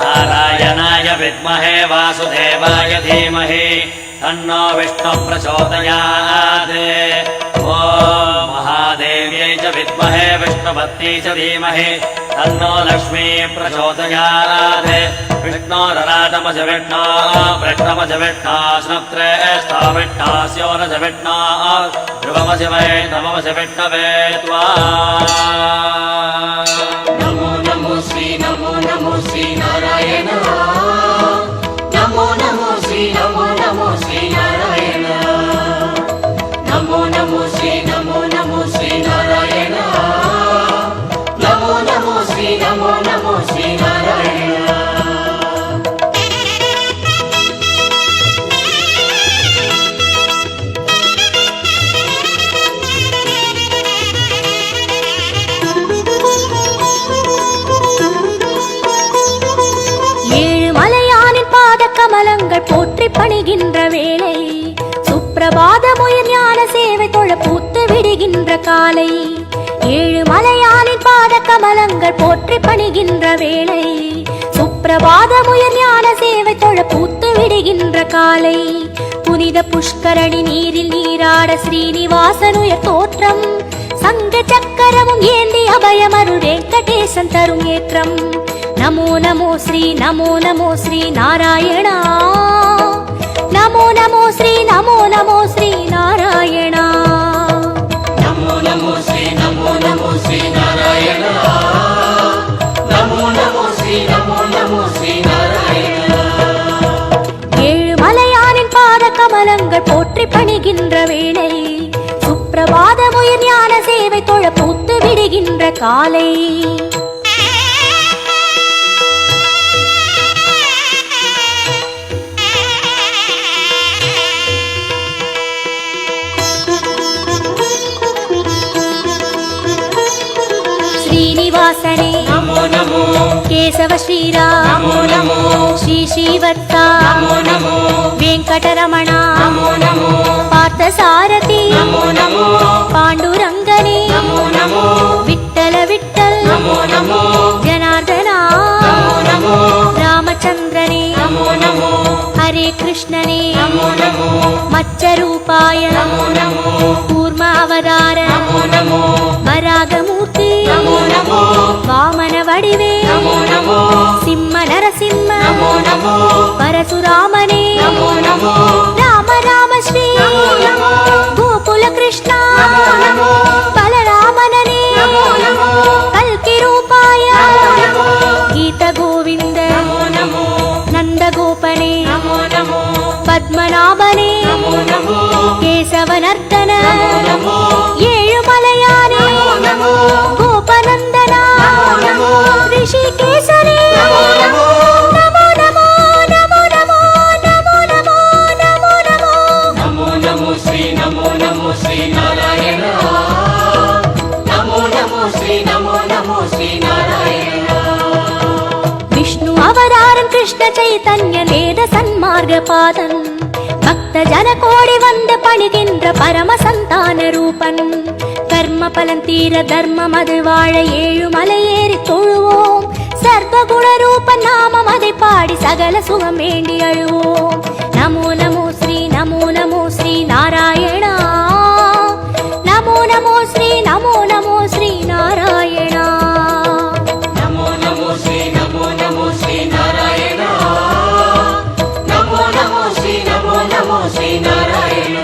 नारायणाय विद्महे वासुदेवाय धीमहि तन्नो विष्णुः प्रचोदयात्। ॐ महादेव्यै च विद्महे विष्णुपत्न्यै च धीमहि तन्नो लक्ष्मी प्रचोदयात्। विष्णोरराटमज विष्णो वृष्णमज विष्णो स्नप्त्रेष्ठो विष्णोस्योरज विष्णो ध्रुवमज वैष्णवमज विष्णवे त्वा। नमो नमो श्री नारायण। नमो नमो श्री नारायण। नमो नमो श्री नारायण। नमो नमो श्री नारायण। கமலங்கள் போற்றி பணிகின்ற வேளை சுப்பிரபாதமுயர் ஞான சேவை தொழ பூத்து விடுகின்ற காலை ஏழு மலையானின் பாத கமலங்கள் போற்றி பணிகின்ற வேளை சுப்பிரபாதமுயர் ஞான சேவை தொழ பூத்து விடுகின்ற காலை புனித புஷ்கரணி நீரில் நீராட ஸ்ரீனிவாசனுயர் தோற்றம் சங்க சக்கரமும் ஏந்தி அபயமருள் வெங்கடேசன் தரும் ஏற்றம் नमो नमो श्री नारायण। नमो नमो श्री नारायण। नमो नमो श्री नारायण। नमो नमो श्री नारायण। ஏழு மலையானின் பாத கமலங்கள் போற்றி பணிகின்ற வேளை சுப்பிரபாதமுயர் ஞான சேவை தொழ பூத்து விடுகின்ற காலை श्रीनिवासने नमो नमो। केशव श्रीराम नमो नमो। श्री श्रीवत्सा नमो नमो। वेंकटरमण नमो नमो। पार्थसारथि नमो नमो। पांडुरंगने नमो नमो। विठ्ठल विठ्ठल नमो नमो। जनार्दना नमो नमो। रामचंद्रने नमो नमो। हरे कृष्णने नमो नमो। मत्स्यरूपाय नमो नमो। कूर्म अवतार नमो नमो। वरागमूर्ति नमो नमो। वामन वडिवे नमो नमो। सिंह नरसिंह नमो नमो। परशुरामने नमो नमो। राम राम श्री नमो नमो। गोकुल कृष्ण नमो नमो। बलरामनने नमो नमो। कल्कि रूपाय नमो नमो। गीत गोविंद नमो नमो। नंद गोपने नमो नमो। पद्मनाभने नमो नमो। केशवनर्दन नमो नमो। ஏழுமலையானே नमो गोपनंदना नमो ऋषिकेशने नमो नमो। नमो नमो नमो नमो नमो नमो नमो नमो नमो नमो श्री नारायण। नमो नमो श्री नारायण। विष्णु अवतारं कृष्ण चैतन्य वेद सन्मार्ग पादन भक्त जन कोडि वंद पणिगिன்ற परम संतान रूपन कर्म पलन तीर धर्म मது வாழ ஏழு மலையேறி தொழுவோம் சர்வ குண ரூப நாமம் அதை பாடி சகல சுகம் வேண்டி அழுவோம் நமோ நமோ ஸ்ரீ நாராயண நமோ நமோ ஸ்ரீ நாராயண नमो नमो श्री नारायण। नमो नमो श्री नारायण।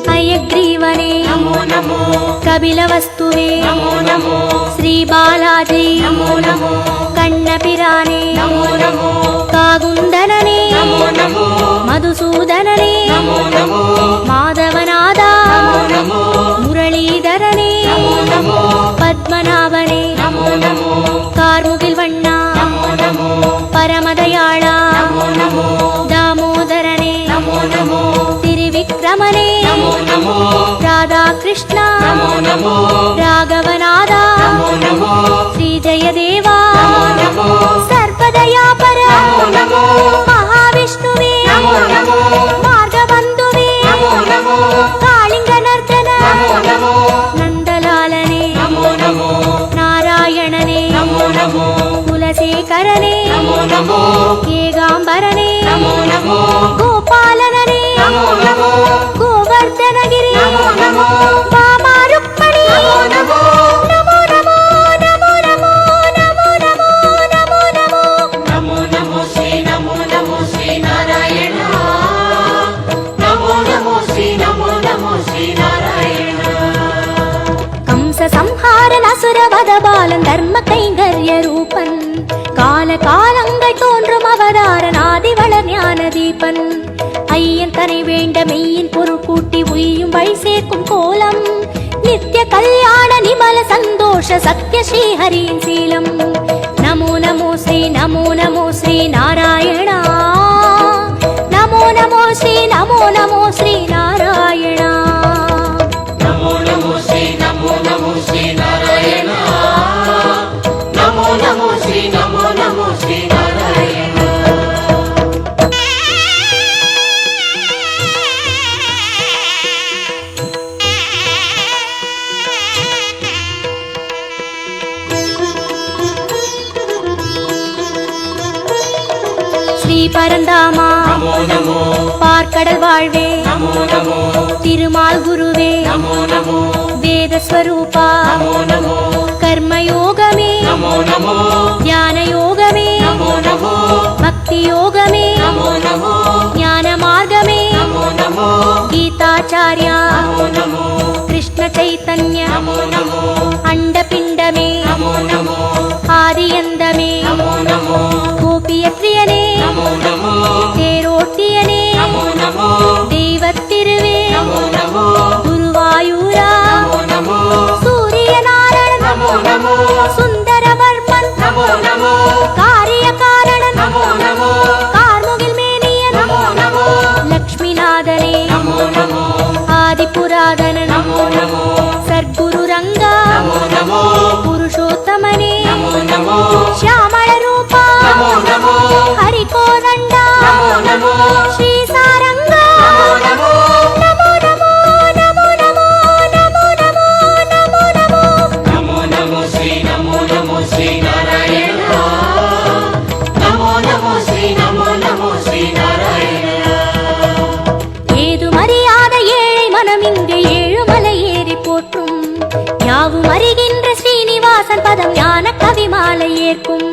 हयग्रीवने नमो नमो। कपिलवस्तुवे नमो नमो। श्री बालाजी नमो नमो। कण्णपिराने नमो नमो। कागुन्दनने नमो नमो। मधुसूदनने नमो नमो। माधवनादा नमो नमो। मुरलीधरने नमो नमो। पद्मनाभने नमो नमो। कार्मुगिल्वण्णा नमो नमो। परमदयाळा नमो नमो। दामोदरने नमो नमो। त्रिविक्रमने नमो नमो। राधाकृष्ण नमो नमो। राघवनादा नमो नमो। श्री जयदेवा नमो மகாவிஷ்ணுவே நமோ நமோ மார்கபந்துவே நமோ நமோ காளிங்க நர்த்தன நமோ நமோ நந்தலாலனே நமோ நமோ நாராயணனே நமோ நமோ குலசேகரனே நமோ நமோ ஏகாம்பரனே நமோ நமோ கோபாலனே நமோ நமோ கோவர்தனகிரி நமோ நமோ பாமா ருக்மணி நமோ நமோ நமோ நமோ நமோ நமோ நமோ நமோ நமோ நமோ நமோ நமோ ஸ்ரீ நாராயண நமோ நமோ ஸ்ரீ நாராயண கம்ச சம்ஹாரன் அசுரவத பாலன் தர்ம கைங்கர்ய ரூபன் கால காலங்கள் தோன்றும் அவதாரன் ஆதிவளர் ஞான தீபன் ஐயன் தனை வேண்ட மெய்யின் பொருள் கூட்டி உய்யும் வழி சேர்க்கும் கோலம் நித்ய கல்யாண நிமல சந்தோஷ சத்ய ஸ்ரீஹரியின் சீலம் நமோ நமோ ஸ்ரீ நாராயணா நமோ நமோ ஸ்ரீ நாராயணா நமோ நமோ ஸ்ரீ நாராயண நமோ நமோ ஸ்ரீ நாராயண ஸ்ரீ பரந்தாமா நமோ நமோ பார்க்கடல் வாழ்வே நமோ நமோ திருமால் குருவே நமோ நமோ வேதஸ்வரூபா நமோ நமோ கர்மயோகமே நமோ நமோ ஞான யோகமே நமோ நமோ பக்தி யோகமே நமோ நமோ ஞான மார்கமே நமோ நமோ கீதாச்சார்யா நமோ நமோ கிருஷ்ண சைத்தன்ய நமோ நமோ அண்டபிண்டமே நமோ நமோ ஆதியந்தமே நமோ நமோ கோபியத்ரியனே நமோ நமோ தேரோட்டியனே நமோ நமோ தெய்வத்திருவே நமோ நமோ குருவாயூரா நமோ நமோ சூரியநாராயணன் நமோ நமோ சுந்தரவர்மன் நமோ நமோ காரிய காரணன் நமோ நமோ கார்முகில் மேனியன் நமோ நமோ லக்ஷ்மிநாதனே நமோ நமோ ஆதிபுராதனன் நமோ நமோ சர்க்குரு ரங்கா நமோ நமோ புருஷோத்தமனே நமோ நமோ ಶ್ಯಾಮಳ ರೂಪ நமோ நமோ ಹರಿಕೋದಂಡ நமோ நமோ ಶ್ರೀ ಸಾರಂಗ நமோ ನಮೋ ನಮೋ ನಮೋ ನಮೋ ನಮೋ ನಮೋ ನಮೋ ನಮೋ நமோ நமோ ஸ்ரீ நாராயண நமோ நமோ ஸ்ரீ நாராயண ஏதும் அறியாத ஏழை மனம் இங்கு ஏழுமலை ஏறி போற்றும் யாவும் அறிகின்ற ஸ்ரீனிவாசன் பதம் ஞான கவி மாலை ஏற்கும்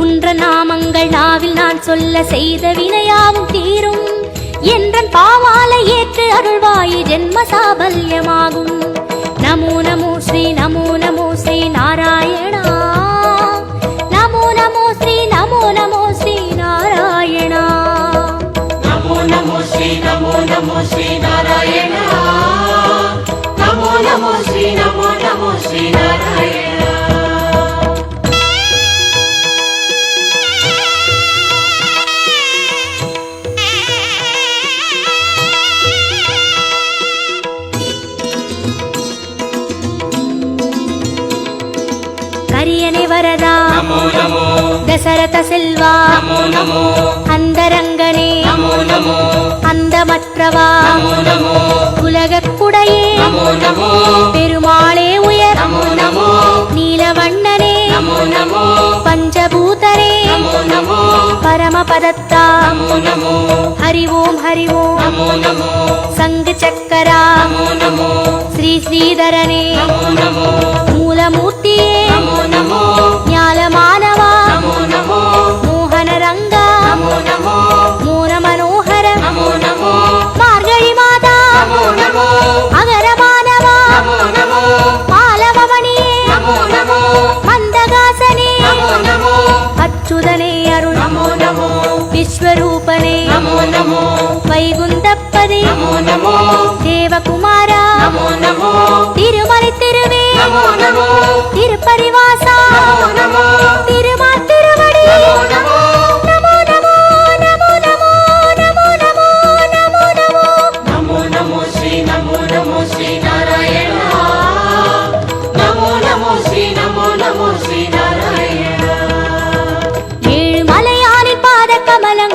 உன்ற நாமங்கள் நாவில் நான் சொல்ல செய்த வினையாவும் தீரும் என்றன் பாவாலை ஏற்று அருள்வாயி ஜென்ம சாபல்யமாகும் நமோ நமோ ஸ்ரீ நாராயணா நமோ நமோ ஸ்ரீ நாராயணா நமோ நமோ ஸ்ரீ நாராயண நமோ நமோ ஸ்ரீ நாராயண கரியனை வரதா நமோ நமோ தசரத செல்வா நமோ நமோ அந்தரங்கனே நமோ நமோ அந்தமற்றவா நமோ நமோ உலகக்குடையே நமோ நமோ பெருமாளே உயர் நமோ நமோ நீலவண்ணனே நமோ நமோ பஞ்சபூதரே நமோ நமோ பரமபதத்தா நமோ நமோ ஹரி ஓம் நமோ நமோ சங்கு சக்கரா நமோ நமோ ஸ்ரீ ஸ்ரீதரனே நமோ நமோ மூலமூர்த்தியே நமோ நமோ ஞாலமானவா நமோ நமோ மோகன ரங்கா நமோ நமோ மோன மனோகர நமோ நமோ மார்கழி மாதா நமோ நமோ அகரமானவா நமோ நமோ மாலவமணியே நமோ நமோ மந்தகாசனே நமோ நமோ அச்சுதனே அருள் நமோ நமோ விஸ்வரூபனே நமோ நமோ வைகுந்தப்பதி நமோ நமோ தேவகுமாரா நமோ நமோ திருமலை திருவே நமோ நமோ திருப்பரிவாசா நமோ நமோ திருமால் திருவடி நமோ நமோ நமோ நமோ நமோ நமோ நமோ நமோ நமோ நமோ நமோ நமோ ஸ்ரீ நாராயண நமோ நமோ ஸ்ரீ நாராயண ஏழு மலையானின் பாத கமலம்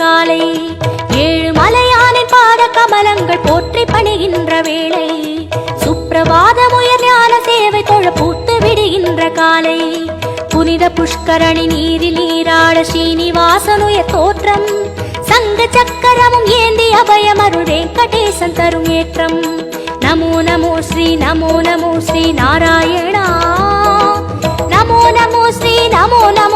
காலை ஏழு மலையானின் பாத கமலங்கள் போற்றி பணிகின்ற வேளை சுப்பிரபாதமுயர் ஞான சேவை தொழ பூத்து விடுகின்ற காலை புனித புஷ்கரணி நீரில் நீராட ஸ்ரீனிவாசனுயர் தோற்றம் சங்க சக்கரமும் ஏந்தி அபயமருள் வெங்கடேசன் தரும் ஏற்றம் நமோ நமோ ஸ்ரீ நமோ நமோ ஸ்ரீ நாராயணா நமோ நமோ ஸ்ரீ நமோ நமோ